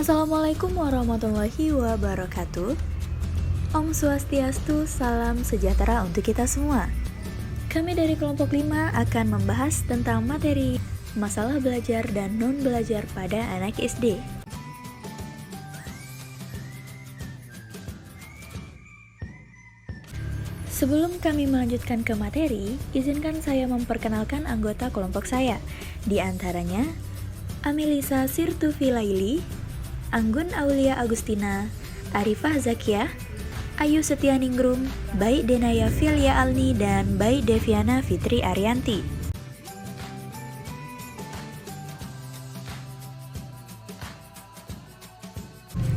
Assalamualaikum warahmatullahi wabarakatuh. Om Swastiastu, salam sejahtera untuk kita semua. Kami dari kelompok 5 akan membahas tentang materi masalah belajar dan non-belajar pada anak SD. Sebelum kami melanjutkan ke materi, izinkan saya memperkenalkan anggota kelompok saya. Di antaranya, Amilisa Sirtufilaili, Anggun Aulia Agustina, Arifah Zakiah, Ayu Setianingrum, Baik Denaya Filia Alni, dan Baik Deviana Fitri Arianti.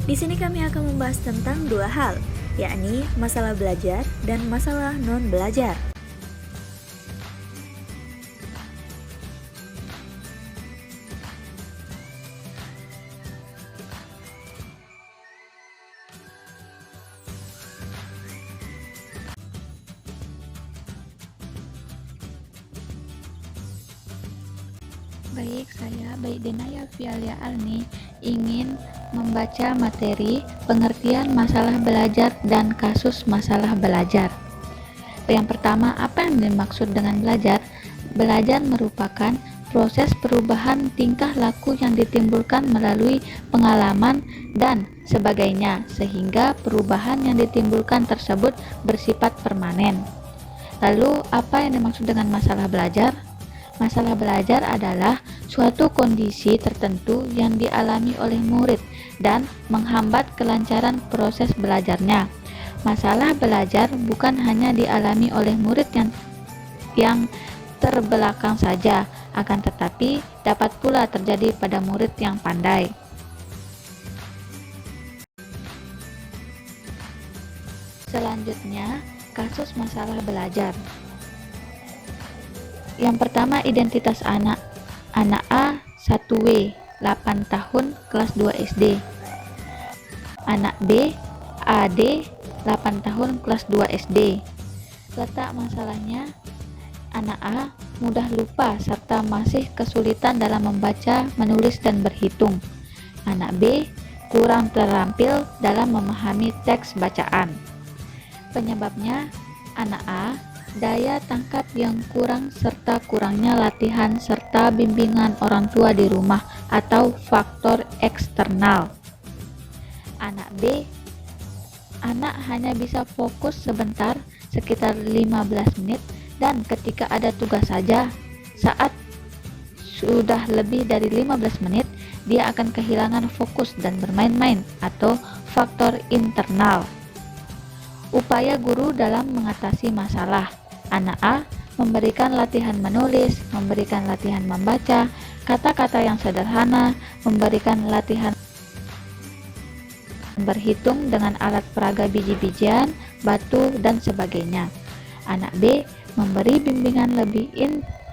Di sini kami akan membahas tentang dua hal, yakni masalah belajar dan masalah non-belajar. Baik, saya Baik Denaya Filia Alni ingin membaca materi pengertian masalah belajar dan kasus masalah belajar. Yang pertama, apa yang dimaksud dengan belajar? Belajar merupakan proses perubahan tingkah laku yang ditimbulkan melalui pengalaman dan sebagainya, sehingga perubahan yang ditimbulkan tersebut bersifat permanen. Lalu, apa yang dimaksud dengan masalah belajar? Masalah belajar adalah suatu kondisi tertentu yang dialami oleh murid dan menghambat kelancaran proses belajarnya. Masalah belajar bukan hanya dialami oleh murid yang terbelakang saja, akan tetapi dapat pula terjadi pada murid yang pandai. Selanjutnya, kasus masalah belajar. Yang pertama, identitas anak. Anak A 1W, 8 tahun, kelas 2 SD. Anak B, AD, 8 tahun, kelas 2 SD. Letak masalahnya, anak A mudah lupa serta masih kesulitan dalam membaca, menulis, dan berhitung. Anak B kurang terampil dalam memahami teks bacaan. Penyebabnya, anak A daya tangkap yang kurang serta kurangnya latihan serta bimbingan orang tua di rumah atau faktor eksternal. Anak B, anak hanya bisa fokus sebentar, sekitar 15 menit, dan ketika ada tugas saja. Saat sudah lebih dari 15 menit, dia akan kehilangan fokus dan bermain-main atau faktor internal. Upaya guru dalam mengatasi masalah. Anak A memberikan latihan menulis, memberikan latihan membaca, kata-kata yang sederhana, memberikan latihan berhitung dengan alat peraga biji-bijian, batu, dan sebagainya. Anak B memberi bimbingan lebih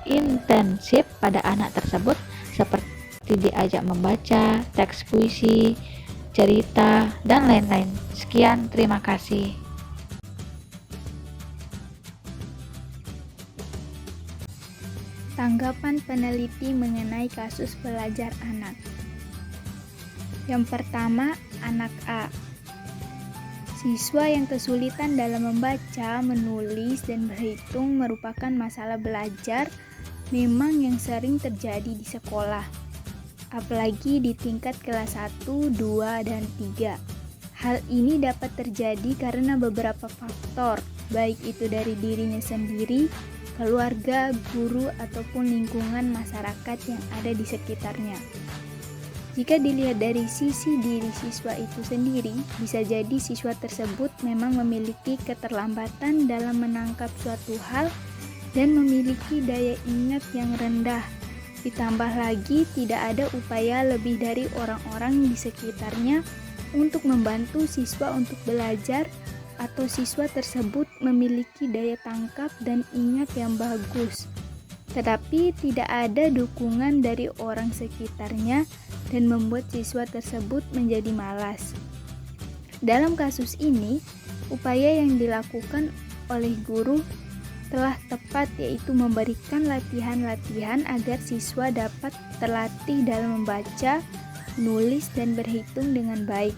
intensif pada anak tersebut, seperti diajak membaca, teks puisi, cerita, dan lain-lain. Sekian, terima kasih. Tanggapan peneliti mengenai kasus belajar anak. Yang pertama, anak A. Siswa yang kesulitan dalam membaca, menulis, dan berhitung merupakan masalah belajar memang yang sering terjadi di sekolah, apalagi di tingkat kelas 1, 2, dan 3. Hal ini dapat terjadi karena beberapa faktor, baik itu dari dirinya sendiri, keluarga, guru, ataupun lingkungan masyarakat yang ada di sekitarnya. Jika dilihat dari sisi diri siswa itu sendiri, bisa jadi siswa tersebut memang memiliki keterlambatan dalam menangkap suatu hal dan memiliki daya ingat yang rendah. Ditambah lagi tidak ada upaya lebih dari orang-orang di sekitarnya untuk membantu siswa untuk belajar, atau siswa tersebut memiliki daya tangkap dan ingat yang bagus, tetapi tidak ada dukungan dari orang sekitarnya dan membuat siswa tersebut menjadi malas. Dalam kasus ini, upaya yang dilakukan oleh guru telah tepat, yaitu memberikan latihan-latihan agar siswa dapat terlatih dalam membaca, menulis, dan berhitung dengan baik.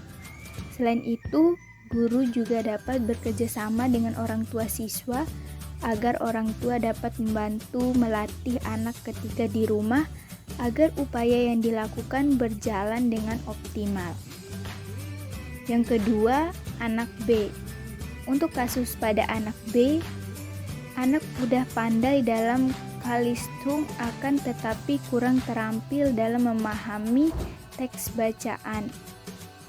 Selain itu, guru juga dapat bekerja sama dengan orang tua siswa agar orang tua dapat membantu melatih anak ketika di rumah agar upaya yang dilakukan berjalan dengan optimal. Yang kedua, anak B. Untuk kasus pada anak B, anak mudah pandai dalam kalistung akan tetapi kurang terampil dalam memahami teks bacaan.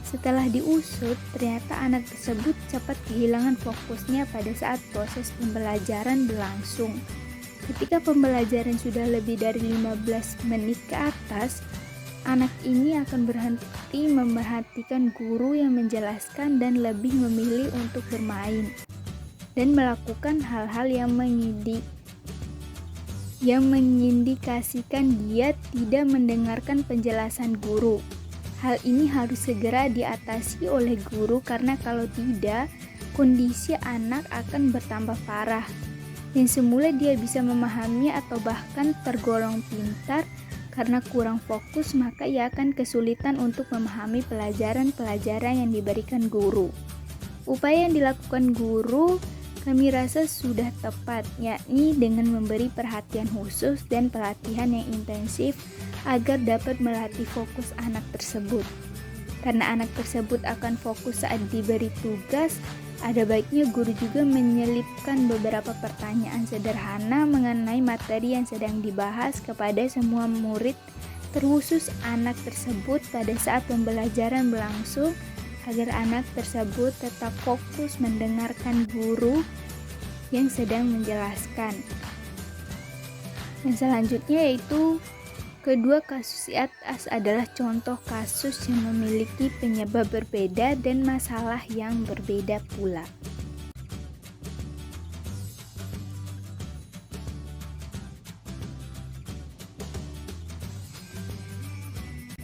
Setelah diusut, ternyata anak tersebut cepat kehilangan fokusnya pada saat proses pembelajaran berlangsung. Ketika pembelajaran sudah lebih dari 15 menit ke atas, anak ini akan berhenti memperhatikan guru yang menjelaskan dan lebih memilih untuk bermain dan melakukan hal-hal yang mengindikasikan dia tidak mendengarkan penjelasan guru. Hal ini harus segera diatasi oleh guru karena kalau tidak, kondisi anak akan bertambah parah. Yang semula dia bisa memahami atau bahkan tergolong pintar, karena kurang fokus maka ia akan kesulitan untuk memahami pelajaran-pelajaran yang diberikan guru. Upaya yang dilakukan guru kami rasa sudah tepat, yakni dengan memberi perhatian khusus dan pelatihan yang intensif agar dapat melatih fokus anak tersebut. Karena anak tersebut akan fokus saat diberi tugas, ada baiknya guru juga menyelipkan beberapa pertanyaan sederhana mengenai materi yang sedang dibahas kepada semua murid, terkhusus anak tersebut pada saat pembelajaran berlangsung, agar anak tersebut tetap fokus mendengarkan guru yang sedang menjelaskan. Yang selanjutnya yaitu kedua kasus di atas adalah contoh kasus yang memiliki penyebab berbeda dan masalah yang berbeda pula.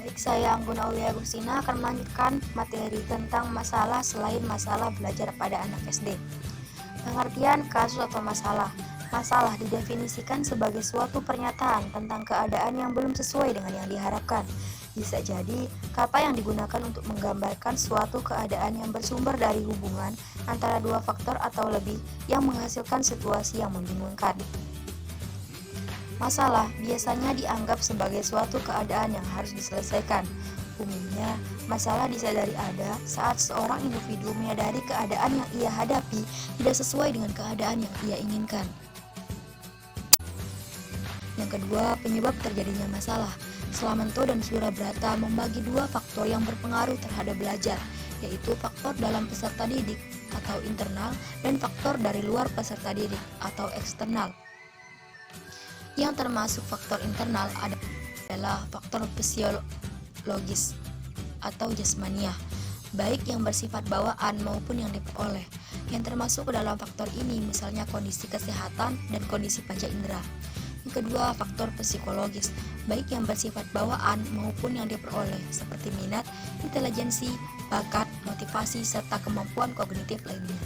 Baik, saya Anggun Aulia Agustina akan melanjutkan materi tentang masalah selain masalah belajar pada anak SD. Pengertian kasus atau masalah. Masalah didefinisikan sebagai suatu pernyataan tentang keadaan yang belum sesuai dengan yang diharapkan. Bisa jadi kata yang digunakan untuk menggambarkan suatu keadaan yang bersumber dari hubungan antara dua faktor atau lebih yang menghasilkan situasi yang membingungkan. Masalah biasanya dianggap sebagai suatu keadaan yang harus diselesaikan. Umumnya, masalah disadari ada saat seorang individu menyadari keadaan yang ia hadapi tidak sesuai dengan keadaan yang ia inginkan. Yang kedua, penyebab terjadinya masalah. Slamanto dan Surabrata membagi dua faktor yang berpengaruh terhadap belajar, yaitu faktor dalam peserta didik atau internal dan faktor dari luar peserta didik atau eksternal. Yang termasuk faktor internal adalah faktor fisiologis atau jasmaniah, baik yang bersifat bawaan maupun yang diperoleh. Yang termasuk dalam faktor ini misalnya kondisi kesehatan dan kondisi panca indera. Yang kedua, faktor psikologis, baik yang bersifat bawaan maupun yang diperoleh, seperti minat, intelijensi, bakat, motivasi, serta kemampuan kognitif lainnya.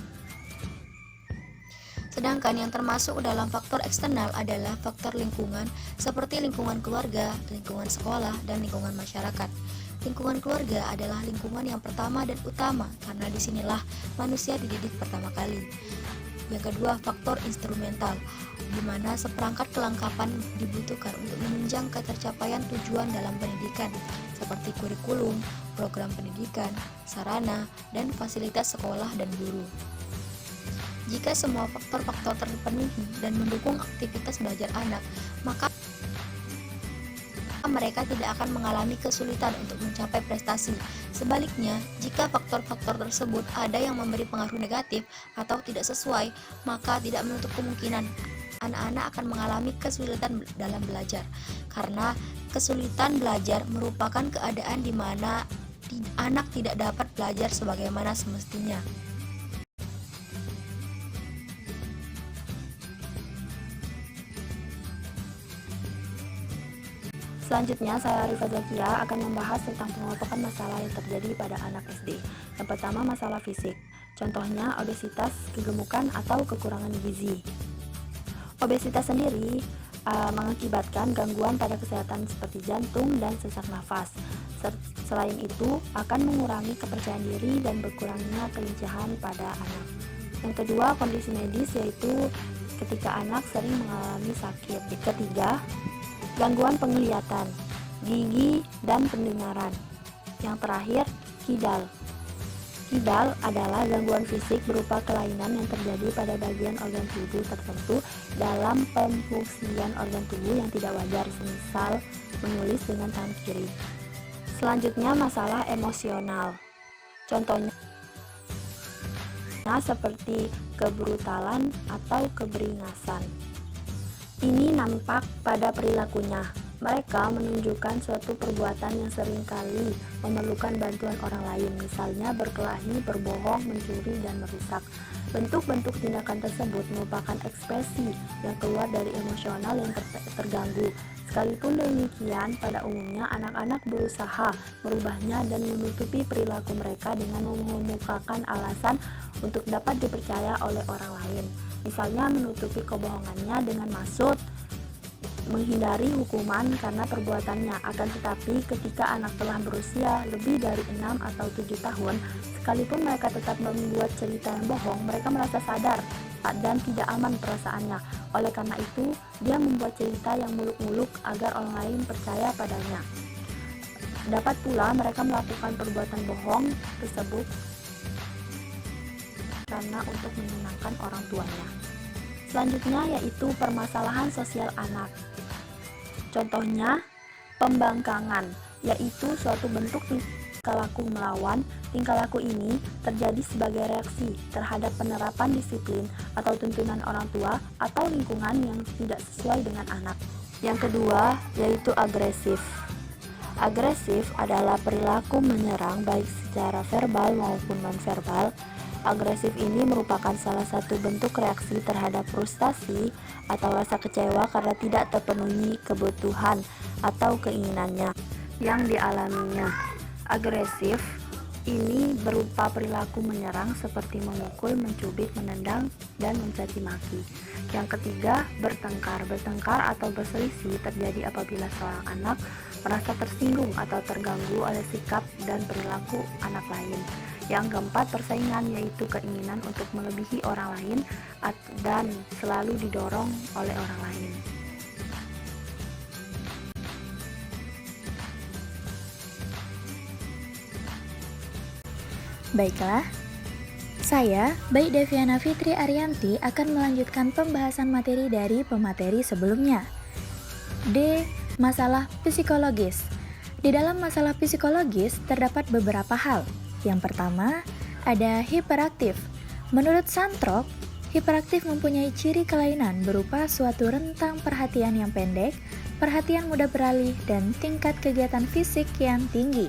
Sedangkan yang termasuk dalam faktor eksternal adalah faktor lingkungan, seperti lingkungan keluarga, lingkungan sekolah, dan lingkungan masyarakat. Lingkungan keluarga adalah lingkungan yang pertama dan utama, karena disinilah manusia dididik pertama kali. Yang kedua, faktor instrumental, di mana seperangkat kelengkapan dibutuhkan untuk menunjang ketercapaian tujuan dalam pendidikan, seperti kurikulum, program pendidikan, sarana, dan fasilitas sekolah dan guru. Jika semua faktor-faktor terpenuhi dan mendukung aktivitas belajar anak, maka mereka tidak akan mengalami kesulitan untuk mencapai prestasi. Sebaliknya, jika faktor-faktor tersebut ada yang memberi pengaruh negatif atau tidak sesuai, maka tidak menutup kemungkinan anak-anak akan mengalami kesulitan dalam belajar. Karena kesulitan belajar merupakan keadaan di mana anak tidak dapat belajar sebagaimana semestinya. Selanjutnya, saya Arifah Zakia akan membahas tentang pengelompokan masalah yang terjadi pada anak SD. Yang pertama, masalah fisik. Contohnya, obesitas, kegemukan, atau kekurangan gizi. Obesitas sendiri mengakibatkan gangguan pada kesehatan seperti jantung dan sesak nafas. Selain itu, akan mengurangi kepercayaan diri dan berkurangnya kelincahan pada anak. Yang kedua, kondisi medis, yaitu ketika anak sering mengalami sakit. Ketiga, gangguan penglihatan, gigi, dan pendengaran. Yang terakhir, kidal. Kidal adalah gangguan fisik berupa kelainan yang terjadi pada bagian organ tubuh tertentu dalam pemfungsian organ tubuh yang tidak wajar, semisal menulis dengan tangan kiri. Selanjutnya, masalah emosional. Contohnya seperti kebrutalan atau keberingasan. Ini nampak pada perilakunya. Mereka menunjukkan suatu perbuatan yang seringkali memerlukan bantuan orang lain, misalnya berkelahi, berbohong, mencuri, dan merusak. Bentuk-bentuk tindakan tersebut merupakan ekspresi yang keluar dari emosional yang terganggu. Sekalipun demikian, pada umumnya anak-anak berusaha merubahnya dan menutupi perilaku mereka dengan mengemukakan alasan untuk dapat dipercaya oleh orang lain. Misalnya menutupi kebohongannya dengan maksud menghindari hukuman karena perbuatannya. Akan tetapi ketika anak telah berusia lebih dari 6 atau 7 tahun, sekalipun mereka tetap membuat cerita yang bohong, mereka merasa sadar dan tidak aman perasaannya. Oleh karena itu, dia membuat cerita yang muluk-muluk agar orang lain percaya padanya. Dapat pula mereka melakukan perbuatan bohong tersebut karena untuk menyenangkan orang tuanya. Selanjutnya yaitu permasalahan sosial anak. Contohnya, pembangkangan, yaitu suatu bentuk tingkah laku melawan. Tingkah laku ini terjadi sebagai reaksi terhadap penerapan disiplin atau tuntunan orang tua atau lingkungan yang tidak sesuai dengan anak. Yang kedua, yaitu agresif. Agresif adalah perilaku menyerang baik secara verbal maupun nonverbal. Agresif ini merupakan salah satu bentuk reaksi terhadap frustasi atau rasa kecewa karena tidak terpenuhi kebutuhan atau keinginannya yang dialaminya. Agresif ini berupa perilaku menyerang seperti memukul, mencubit, menendang, dan mencaci maki. Yang ketiga, bertengkar. Bertengkar atau berselisih terjadi apabila seorang anak merasa tersinggung atau terganggu oleh sikap dan perilaku anak lain. Yang keempat, persaingan, yaitu keinginan untuk melebihi orang lain dan selalu didorong oleh orang lain. Baiklah, saya, Baik Deviana Fitri Arianti, akan melanjutkan pembahasan materi dari pemateri sebelumnya. D. Masalah psikologis. Di dalam masalah psikologis terdapat beberapa hal. Yang pertama, ada hiperaktif. Menurut Santrok, hiperaktif mempunyai ciri kelainan berupa suatu rentang perhatian yang pendek, perhatian mudah beralih, dan tingkat kegiatan fisik yang tinggi.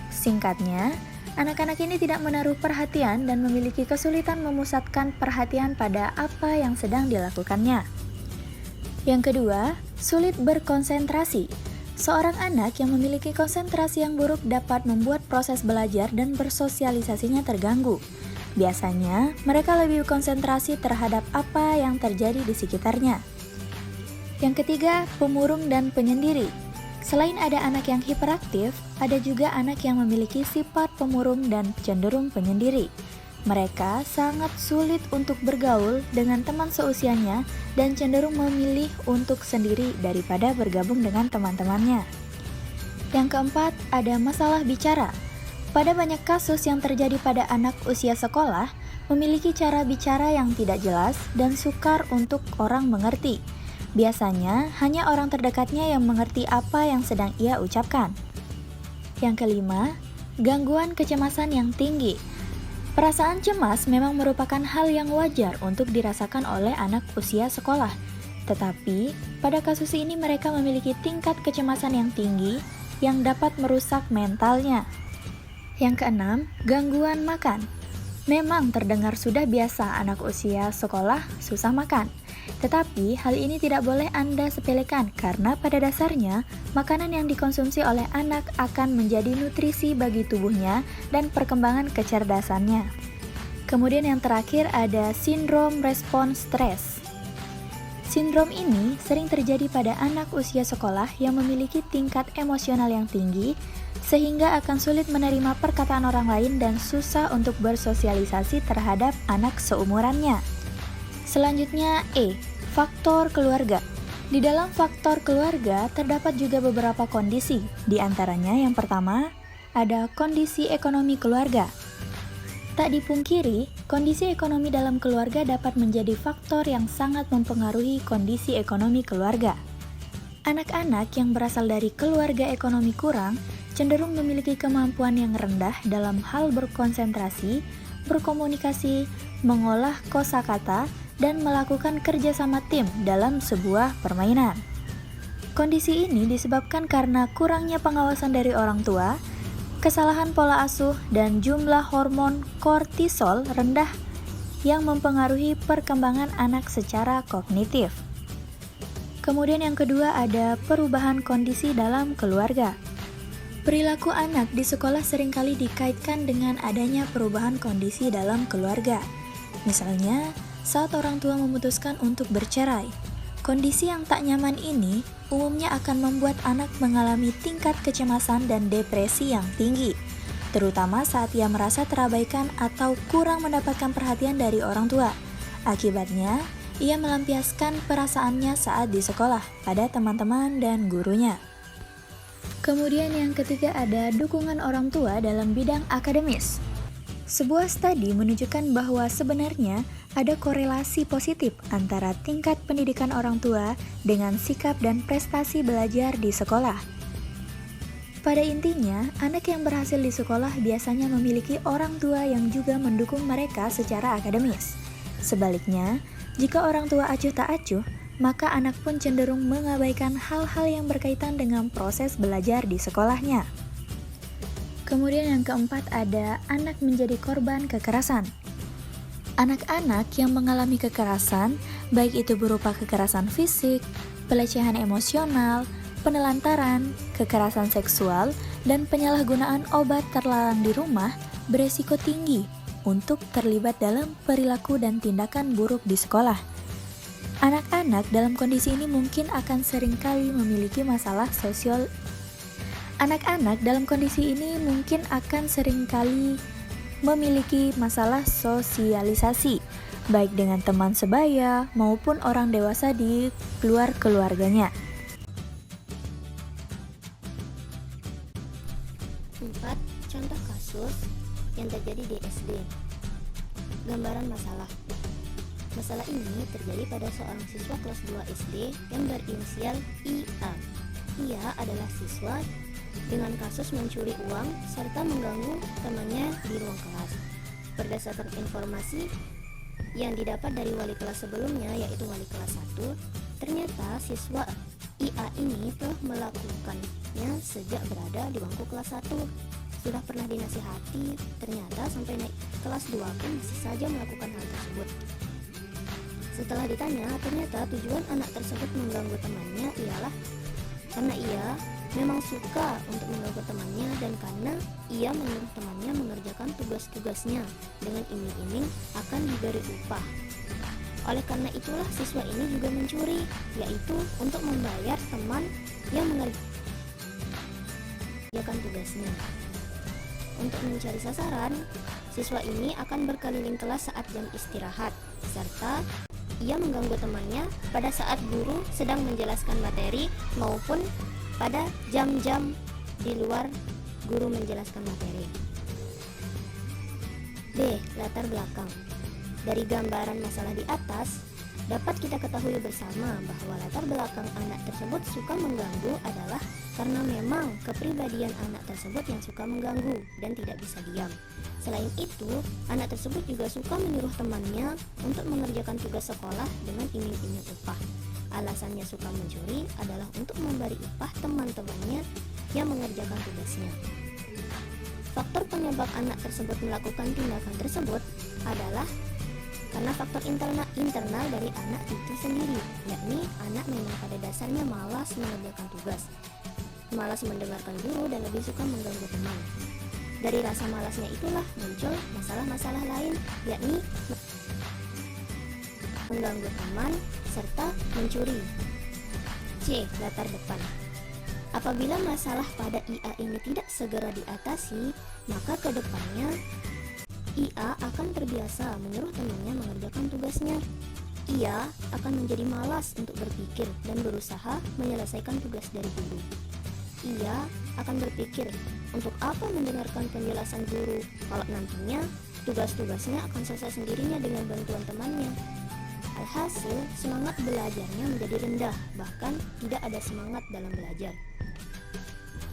Singkatnya, anak-anak ini tidak menaruh perhatian dan memiliki kesulitan memusatkan perhatian pada apa yang sedang dilakukannya. Yang kedua, sulit berkonsentrasi. Seorang anak yang memiliki konsentrasi yang buruk dapat membuat proses belajar dan bersosialisasinya terganggu. Biasanya, mereka lebih konsentrasi terhadap apa yang terjadi di sekitarnya. Yang ketiga, pemurung dan penyendiri. Selain ada anak yang hiperaktif, ada juga anak yang memiliki sifat pemurung dan cenderung penyendiri. Mereka sangat sulit untuk bergaul dengan teman seusianya dan cenderung memilih untuk sendiri daripada bergabung dengan teman-temannya. Yang keempat, ada masalah bicara. Pada banyak kasus yang terjadi pada anak usia sekolah, memiliki cara bicara yang tidak jelas dan sukar untuk orang mengerti. Biasanya, hanya orang terdekatnya yang mengerti apa yang sedang ia ucapkan. Yang kelima, gangguan kecemasan yang tinggi. Perasaan cemas memang merupakan hal yang wajar untuk dirasakan oleh anak usia sekolah. Tetapi, pada kasus ini mereka memiliki tingkat kecemasan yang tinggi yang dapat merusak mentalnya. Yang keenam, gangguan makan. Memang terdengar sudah biasa anak usia sekolah susah makan. Tetapi, hal ini tidak boleh Anda sepelekan karena pada dasarnya, makanan yang dikonsumsi oleh anak akan menjadi nutrisi bagi tubuhnya dan perkembangan kecerdasannya. Kemudian yang terakhir ada sindrom respons stres. Sindrom ini sering terjadi pada anak usia sekolah yang memiliki tingkat emosional yang tinggi, sehingga akan sulit menerima perkataan orang lain dan susah untuk bersosialisasi terhadap anak seumurannya. Selanjutnya E. Faktor keluarga. Di dalam faktor keluarga terdapat juga beberapa kondisi. Di antaranya yang pertama, ada kondisi ekonomi keluarga. Tak dipungkiri, kondisi ekonomi dalam keluarga dapat menjadi faktor yang sangat mempengaruhi kondisi ekonomi keluarga. Anak-anak yang berasal dari keluarga ekonomi kurang cenderung memiliki kemampuan yang rendah dalam hal berkonsentrasi, berkomunikasi, mengolah kosakata, dan melakukan kerjasama tim dalam sebuah permainan. Kondisi ini disebabkan karena kurangnya pengawasan dari orang tua, kesalahan pola asuh, dan jumlah hormon kortisol rendah yang mempengaruhi perkembangan anak secara kognitif. Kemudian yang kedua ada perubahan kondisi dalam keluarga. Perilaku anak di sekolah seringkali dikaitkan dengan adanya perubahan kondisi dalam keluarga. Misalnya, saat orang tua memutuskan untuk bercerai, kondisi yang tak nyaman ini umumnya akan membuat anak mengalami tingkat kecemasan dan depresi yang tinggi, terutama saat ia merasa terabaikan atau kurang mendapatkan perhatian dari orang tua. Akibatnya, ia melampiaskan perasaannya saat di sekolah pada teman-teman dan gurunya. Kemudian yang ketiga ada dukungan orang tua dalam bidang akademis. Sebuah studi menunjukkan bahwa sebenarnya ada korelasi positif antara tingkat pendidikan orang tua dengan sikap dan prestasi belajar di sekolah. Pada intinya, anak yang berhasil di sekolah biasanya memiliki orang tua yang juga mendukung mereka secara akademis. Sebaliknya, jika orang tua acuh tak acuh, maka anak pun cenderung mengabaikan hal-hal yang berkaitan dengan proses belajar di sekolahnya. Kemudian yang keempat ada anak menjadi korban kekerasan. Anak-anak yang mengalami kekerasan, baik itu berupa kekerasan fisik, pelecehan emosional, penelantaran, kekerasan seksual, dan penyalahgunaan obat terlarang di rumah, beresiko tinggi untuk terlibat dalam perilaku dan tindakan buruk di sekolah. Anak-anak dalam kondisi ini mungkin akan seringkali memiliki masalah sosial. Anak-anak dalam kondisi ini mungkin akan seringkali memiliki masalah sosialisasi, baik dengan teman sebaya maupun orang dewasa di luar keluarganya. 4. Contoh kasus yang terjadi di SD. Gambaran masalah. Masalah ini terjadi pada seorang siswa kelas 2 SD yang berinisial IA. Ia adalah siswa dengan kasus mencuri uang serta mengganggu temannya di ruang kelas. Berdasarkan informasi yang didapat dari wali kelas sebelumnya, yaitu wali kelas 1, ternyata siswa IA ini telah melakukannya sejak berada di bangku kelas 1. Sudah pernah dinasihati, ternyata sampai naik kelas 2 pun masih saja melakukan hal tersebut. Setelah ditanya, ternyata tujuan anak tersebut mengganggu temannya ialah karena ia memang suka untuk mengganggu temannya dan karena ia menyuruh temannya mengerjakan tugas-tugasnya dengan iming-iming akan diberi upah. Oleh karena itulah siswa ini juga mencuri, yaitu untuk membayar teman yang mengerjakan tugasnya. Untuk mencari sasaran, siswa ini akan berkeliling kelas saat jam istirahat, serta ia mengganggu temannya pada saat guru sedang menjelaskan materi maupun pada jam-jam di luar guru menjelaskan materi. B. Latar belakang. Dari gambaran masalah di atas, dapat kita ketahui bersama bahwa latar belakang anak tersebut suka mengganggu adalah karena memang kepribadian anak tersebut yang suka mengganggu dan tidak bisa diam. Selain itu, anak tersebut juga suka menyuruh temannya untuk mengerjakan tugas sekolah dengan iming-iming upah. Alasannya suka mencuri adalah untuk memberi upah teman-temannya yang mengerjakan tugasnya. Faktor penyebab anak tersebut melakukan tindakan tersebut adalah karena faktor internal dari anak itu sendiri, yakni anak memang pada dasarnya malas mengerjakan tugas, malas mendengarkan guru, dan lebih suka mengganggu teman. Dari rasa malasnya itulah muncul masalah-masalah lain, yakni mengganggu teman, serta mencuri. C. Latar depan. Apabila masalah pada IA ini tidak segera diatasi, maka ke depannya IA akan terbiasa menyuruh temannya mengerjakan tugasnya. Ia akan menjadi malas untuk berpikir dan berusaha menyelesaikan tugas dari guru. Ia akan berpikir, untuk apa mendengarkan penjelasan guru kalau nantinya tugas-tugasnya akan selesai sendirinya dengan bantuan temannya. Alhasil, semangat belajarnya menjadi rendah, bahkan tidak ada semangat dalam belajar.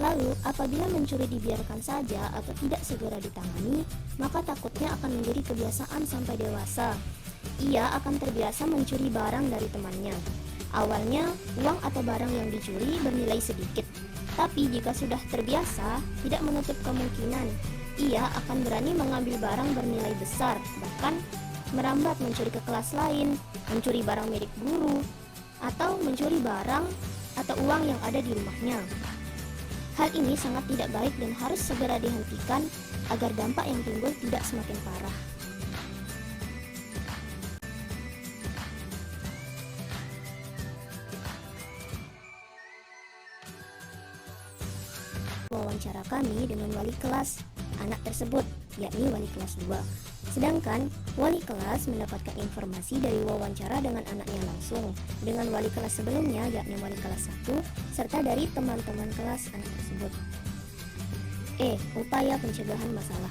Lalu, apabila mencuri dibiarkan saja atau tidak segera ditangani, maka takutnya akan menjadi kebiasaan sampai dewasa. Ia akan terbiasa mencuri barang dari temannya. Awalnya, uang atau barang yang dicuri bernilai sedikit, tapi jika sudah terbiasa, tidak menutup kemungkinan ia akan berani mengambil barang bernilai besar, bahkan merambat mencuri ke kelas lain, mencuri barang milik guru, atau mencuri barang atau uang yang ada di rumahnya. Hal ini sangat tidak baik dan harus segera dihentikan agar dampak yang timbul tidak semakin parah. Wawancara kami dengan wali kelas anak tersebut, yakni wali kelas 2. Sedangkan wali kelas mendapatkan informasi dari wawancara dengan anaknya langsung dengan wali kelas sebelumnya, yakni wali kelas 1, serta dari teman-teman kelas anak tersebut. E. Upaya pencegahan masalah.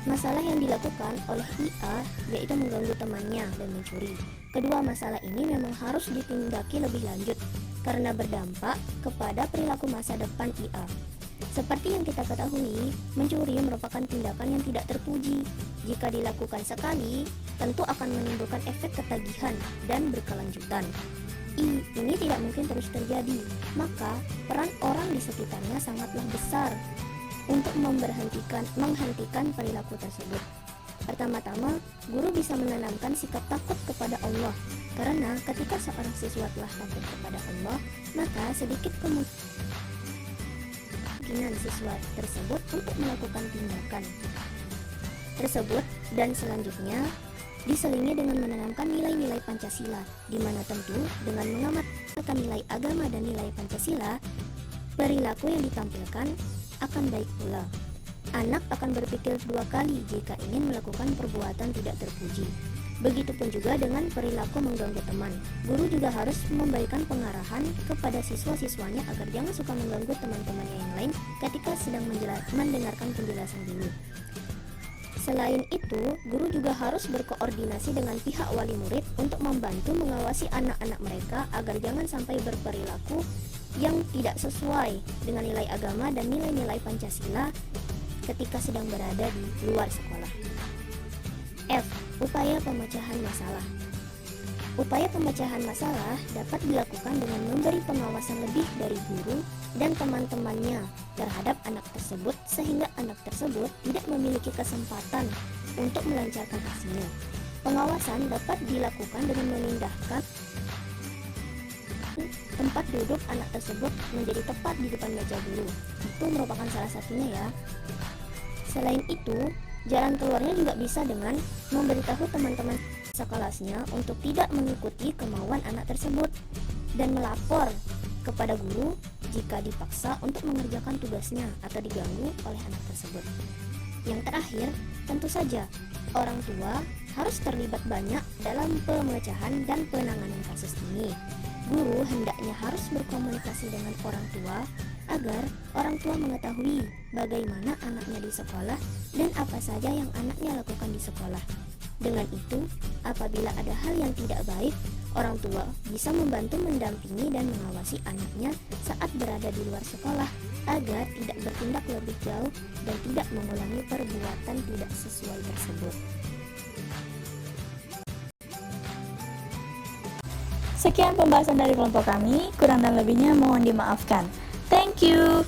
Masalah yang dilakukan oleh IA yaitu mengganggu temannya dan mencuri. Kedua masalah ini memang harus ditindaki lebih lanjut karena berdampak kepada perilaku masa depan IA. Seperti yang kita ketahui, mencuri merupakan tindakan yang tidak terpuji. Jika dilakukan sekali, tentu akan menimbulkan efek ketagihan dan berkelanjutan. Ini tidak mungkin terus terjadi, maka peran orang di sekitarnya sangatlah besar untuk menghentikan perilaku tersebut. Pertama-tama, guru bisa menanamkan sikap takut kepada Allah, karena ketika seorang siswa telah takut kepada Allah, maka sedikit kemungkinan siswa tersebut untuk melakukan tindakan tersebut. Dan selanjutnya diselingi dengan menanamkan nilai-nilai Pancasila, di mana tentu dengan mengamalkan nilai agama dan nilai Pancasila, perilaku yang ditampilkan akan baik pula. Anak akan berpikir dua kali jika ingin melakukan perbuatan tidak terpuji. Begitupun juga dengan perilaku mengganggu teman. Guru juga harus memberikan pengarahan kepada siswa-siswanya agar jangan suka mengganggu teman-temannya yang lain ketika sedang mendengarkan penjelasan guru. Selain itu, guru juga harus berkoordinasi dengan pihak wali murid untuk membantu mengawasi anak-anak mereka agar jangan sampai berperilaku yang tidak sesuai dengan nilai agama dan nilai-nilai Pancasila ketika sedang berada di luar sekolah. F. Upaya pemecahan masalah. Upaya pemecahan masalah dapat dilakukan dengan memberi pengawasan lebih dari guru dan teman-temannya terhadap anak tersebut sehingga anak tersebut tidak memiliki kesempatan untuk melancarkan aksinya. Pengawasan dapat dilakukan dengan memindahkan tempat duduk anak tersebut menjadi tepat di depan meja guru. Itu merupakan salah satunya ya. Selain itu, jalan keluarnya juga bisa dengan memberitahu teman-teman sekelasnya untuk tidak mengikuti kemauan anak tersebut dan melapor kepada guru jika dipaksa untuk mengerjakan tugasnya atau diganggu oleh anak tersebut. Yang terakhir, tentu saja orang tua harus terlibat banyak dalam pemecahan dan penanganan kasus ini. Guru hendaknya harus berkomunikasi dengan orang tua agar orang tua mengetahui bagaimana anaknya di sekolah dan apa saja yang anaknya lakukan di sekolah. Dengan itu, apabila ada hal yang tidak baik, orang tua bisa membantu mendampingi dan mengawasi anaknya saat berada di luar sekolah agar tidak bertindak lebih jauh dan tidak mengulangi perbuatan tidak sesuai tersebut. Sekian pembahasan dari kelompok kami, kurang dan lebihnya mohon dimaafkan. Thank you.